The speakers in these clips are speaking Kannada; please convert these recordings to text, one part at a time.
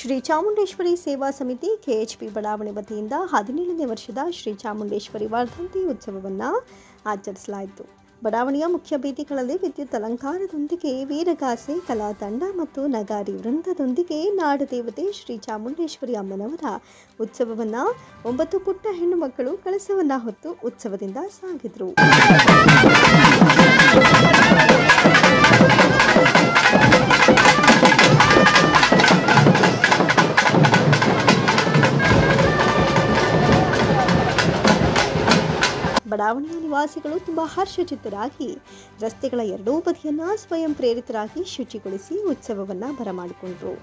ಶ್ರೀ ಚಾಮುಂಡೇಶ್ವರಿ ಸೇವಾ ಸಮಿತಿ ಕೆಎಚ್ಪಿ ಬಡಾವಣೆ ವತಿಯಿಂದ 17ನೇ ವರ್ಷದ ಶ್ರೀ ಚಾಮುಂಡೇಶ್ವರಿ ವರ್ಧಂತಿ ಉತ್ಸವವನ್ನು ಆಚರಿಸಲಾಯಿತು. ಬಡಾವಣೆಯ ಮುಖ್ಯ ಬೀದಿಗಳಲ್ಲಿ ವಿದ್ಯುತ್ ಅಲಂಕಾರದೊಂದಿಗೆ ವೀರಗಾಸೆ ಕಲಾ ತಂಡ ಮತ್ತು ನಗಾರಿ ವೃಂದದೊಂದಿಗೆ ನಾಡದೇವತೆ ಶ್ರೀ ಚಾಮುಂಡೇಶ್ವರಿ ಅಮ್ಮನವರ ಉತ್ಸವವನ್ನು 9 ಪುಟ್ಟ ಹೆಣ್ಣು ಮಕ್ಕಳು ಕಳಸವನ್ನು ಹೊತ್ತು ಉತ್ಸವದಿಂದ ಸಾಗಿದರು. ಬಡಾವಣೆಯ ನಿವಾಸಿಗಳು ತುಂಬಾ ಹರ್ಷಚಿತ್ತರಾಗಿ ರಸ್ತೆಗಳ ಎರಡೂ ಬದಿಯನ್ನ ಸ್ವಯಂ ಪ್ರೇರಿತರಾಗಿ ಶುಚಿಗೊಳಿಸಿ ಉತ್ಸವವನ್ನು ಬರಮಾಡಿಕೊಂಡರು.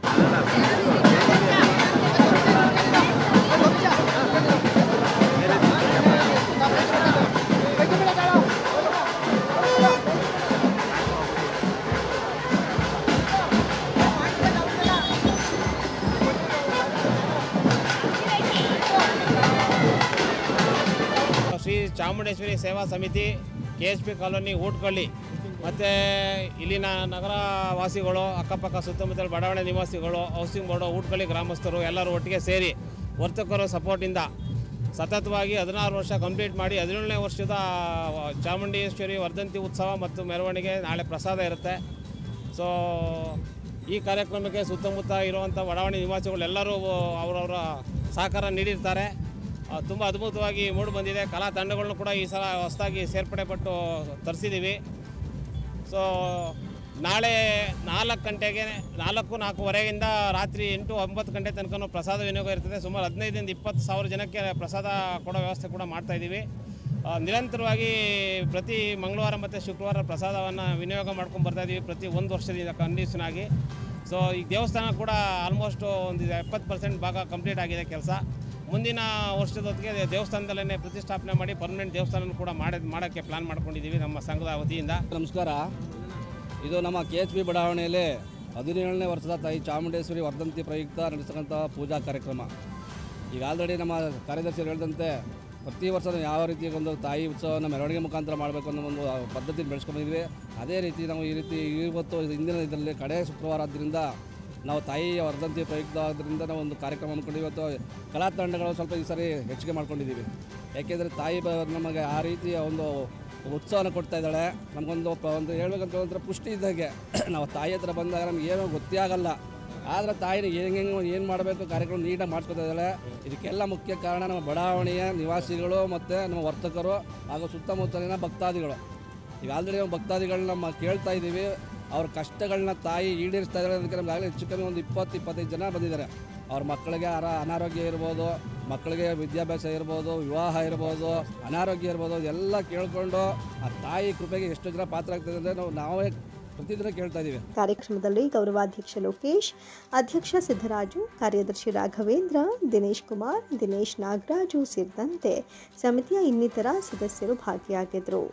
ಶ್ರೀ ಚಾಮುಂಡೇಶ್ವರಿ ಸೇವಾ ಸಮಿತಿ ಕೆಎಚ್ಪಿ ಕಾಲೋನಿ ಊಟ್ಕಳ್ಳಿ ಮತ್ತು ಇಲ್ಲಿನ ನಗರ ವಾಸಿಗಳು, ಅಕ್ಕಪಕ್ಕ ಸುತ್ತಮುತ್ತಲ ಬಡಾವಣೆ ನಿವಾಸಿಗಳು, ಹೌಸಿಂಗ್ ಬೋರ್ಡು, ಊಟ್ಕಳ್ಳಿ ಗ್ರಾಮಸ್ಥರು ಎಲ್ಲರೂ ಒಟ್ಟಿಗೆ ಸೇರಿ ವರ್ತಕರ ಸಪೋರ್ಟಿಂದ ಸತತವಾಗಿ 16 ವರ್ಷ ಕಂಪ್ಲೀಟ್ ಮಾಡಿ 17ನೇ ವರ್ಷದ ಚಾಮುಂಡೇಶ್ವರಿ ವರ್ಧಂತಿ ಉತ್ಸವ ಮತ್ತು ಮೆರವಣಿಗೆ ನಾಳೆ ಪ್ರಸಾದ ಇರುತ್ತೆ. ಸೊ ಈ ಕಾರ್ಯಕ್ರಮಕ್ಕೆ ಸುತ್ತಮುತ್ತ ಇರುವಂಥ ಬಡಾವಣೆ ನಿವಾಸಿಗಳೆಲ್ಲರೂ ಅವರವರ ಸಹಕಾರ ನೀಡಿರ್ತಾರೆ. ತುಂಬ ಅದ್ಭುತವಾಗಿ ಮೂಡಿ ಬಂದಿದೆ. ಕಲಾ ತಂಡಗಳನ್ನು ಕೂಡ ಈ ಸಲ ಹೊಸದಾಗಿ ಸೇರ್ಪಡೆಪಟ್ಟು ತರಿಸಿದ್ದೀವಿ. ಸೊ ನಾಳೆ 4 ಗಂಟೆಗೆ 4-4:15ರಿಂದ ರಾತ್ರಿ 8-9 ಗಂಟೆ ತನಕ ಪ್ರಸಾದ ವಿನಿಯೋಗ ಇರ್ತದೆ. ಸುಮಾರು 15ರಿಂದ 20 ಸಾವಿರ ಜನಕ್ಕೆ ಪ್ರಸಾದ ಕೊಡೋ ವ್ಯವಸ್ಥೆ ಕೂಡ ಮಾಡ್ತಾಯಿದ್ದೀವಿ. ನಿರಂತರವಾಗಿ ಪ್ರತಿ ಮಂಗಳವಾರ ಮತ್ತು ಶುಕ್ರವಾರ ಪ್ರಸಾದವನ್ನು ವಿನಿಯೋಗ ಮಾಡ್ಕೊಂಡು ಬರ್ತಾಯಿದ್ದೀವಿ ಪ್ರತಿ 1 ವರ್ಷದಿಂದ ಕಂಡೀಷನ್ ಆಗಿ. ಸೊ ಈ ದೇವಸ್ಥಾನ ಕೂಡ ಆಲ್ಮೋಸ್ಟ್ ಒಂದು 70% ಭಾಗ ಕಂಪ್ಲೀಟ್ ಆಗಿದೆ ಕೆಲಸ. ಮುಂದಿನ ವರ್ಷದೊತ್ತಿಗೆ ದೇವಸ್ಥಾನದಲ್ಲೇ ಪ್ರತಿಷ್ಠಾಪನೆ ಮಾಡಿ ಪರ್ಮನೆಂಟ್ ದೇವಸ್ಥಾನ ಕೂಡ ಮಾಡೋಕ್ಕೆ ಪ್ಲಾನ್ ಮಾಡ್ಕೊಂಡಿದ್ದೀವಿ ನಮ್ಮ ಸಂಘದ ವತಿಯಿಂದ. ನಮಸ್ಕಾರ. ಇದು ನಮ್ಮ KHP ಬಡಾವಣೆಯಲ್ಲಿ 17ನೇ ವರ್ಷದ ತಾಯಿ ಚಾಮುಂಡೇಶ್ವರಿ ವರ್ಧಂತಿ ಪ್ರಯುಕ್ತ ನಡೆಸ್ತಕ್ಕಂಥ ಪೂಜಾ ಕಾರ್ಯಕ್ರಮ. ಈಗ ಆಲ್ರೆಡಿ ನಮ್ಮ ಕಾರ್ಯದರ್ಶಿಗಳು ಹೇಳಿದಂತೆ ಪ್ರತಿ ವರ್ಷ ಯಾವ ರೀತಿ ಒಂದು ತಾಯಿ ಉತ್ಸವವನ್ನು ಮೆರವಣಿಗೆ ಮುಖಾಂತರ ಮಾಡಬೇಕು ಅನ್ನೋ ಒಂದು ಪದ್ಧತಿ ಬೆಳೆಸ್ಕೊಂಡಿದ್ವಿ. ಅದೇ ರೀತಿ ನಾವು ಈ ರೀತಿ ಇವತ್ತು ಇಂದಿನ ಇದರಲ್ಲಿ ಕಡೆ ಶುಕ್ರವಾರ ಆದ್ದರಿಂದ ನಾವು ತಾಯಿಯ ವರ್ಧಂತಿ ಪ್ರಯುಕ್ತ ಆದ್ದರಿಂದ ನಾವು ಒಂದು ಕಾರ್ಯಕ್ರಮ ಅಂದ್ಕೊಂಡು ಇವತ್ತು ಕಲಾ ತಂಡಗಳು ಸ್ವಲ್ಪ ಈ ಸಾರಿ ಹೆಚ್ಚಿಗೆ ಮಾಡ್ಕೊಂಡಿದ್ದೀವಿ. ಯಾಕೆಂದರೆ ತಾಯಿ ನಮಗೆ ಆ ರೀತಿಯ ಒಂದು ಉತ್ಸವನ ಕೊಡ್ತಾ ಇದ್ದಾಳೆ. ನಮಗೊಂದು ಹೇಳ್ಬೇಕಂತ ಒಂಥರ ಪುಷ್ಟಿ ಇದ್ದಾಗೆ. ನಾವು ತಾಯಿ ಹತ್ರ ಬಂದಾಗ ನಮ್ಗೆ ಏನೋ ಗೊತ್ತೇ ಆಗಲ್ಲ, ಆದರೆ ತಾಯಿನ ಏನು ಮಾಡಬೇಕು ಕಾರ್ಯಕ್ರಮ ನೀಟಾಗಿ ಮಾಡಿಸ್ಕೊತಾ ಇದ್ದಾಳೆ. ಇದಕ್ಕೆಲ್ಲ ಮುಖ್ಯ ಕಾರಣ ನಮ್ಮ ಬಡಾವಣೆಯ ನಿವಾಸಿಗಳು ಮತ್ತು ನಮ್ಮ ವರ್ತಕರು ಹಾಗೂ ಸುತ್ತಮುತ್ತಲಿನ ಭಕ್ತಾದಿಗಳು. ಈಗ ಆಲ್ರೆಡಿ ನಾವು ಭಕ್ತಾದಿಗಳನ್ನ ನಮ್ಮ ಕೇಳ್ತಾ ಇದ್ದೀವಿ. ಅವ್ರ ಕಷ್ಟಗಳನ್ನ ತಾಯಿ ಈಡೇರಿಸ್ತಾ ಇದ್ದಾರೆ. ಅದಕ್ಕೆ ನಮಗಾಗಲೇ ಹೆಚ್ಚು ಕಮ್ಮಿ ಒಂದು 20-25 ಜನ ಬಂದಿದ್ದಾರೆ. ಅವ್ರ ಮಕ್ಕಳಿಗೆ ಅನಾರೋಗ್ಯ ಇರ್ಬೋದು, ಮಕ್ಕಳಿಗೆ ವಿದ್ಯಾಭ್ಯಾಸ ಇರ್ಬೋದು, ವಿವಾಹ ಇರ್ಬೋದು, ಅನಾರೋಗ್ಯ ಇರ್ಬೋದು, ಎಲ್ಲ ಕೇಳಿಕೊಂಡು ಆ ತಾಯಿ ಕೃಪೆಗೆ ಎಷ್ಟು ಜನ ಪಾತ್ರ ಆಗ್ತದೆ ಅಂದರೆ ನಾವೇ ಪ್ರತಿದಿನ ಕೇಳ್ತಾ ಇದ್ದೀವಿ. ಕಾರ್ಯಕ್ರಮದಲ್ಲಿ ಗೌರವಾಧ್ಯಕ್ಷ ಲೋಕೇಶ್, ಅಧ್ಯಕ್ಷ ಸಿದ್ದರಾಜು, ಕಾರ್ಯದರ್ಶಿ ರಾಘವೇಂದ್ರ, ದಿನೇಶ್ ಕುಮಾರ್, ದಿನೇಶ್ ನಾಗರಾಜು ಸೇರಿದಂತೆ ಸಮಿತಿಯ ಇನ್ನಿತರ ಸದಸ್ಯರು ಭಾಗಿಯಾಗಿದ್ದರು.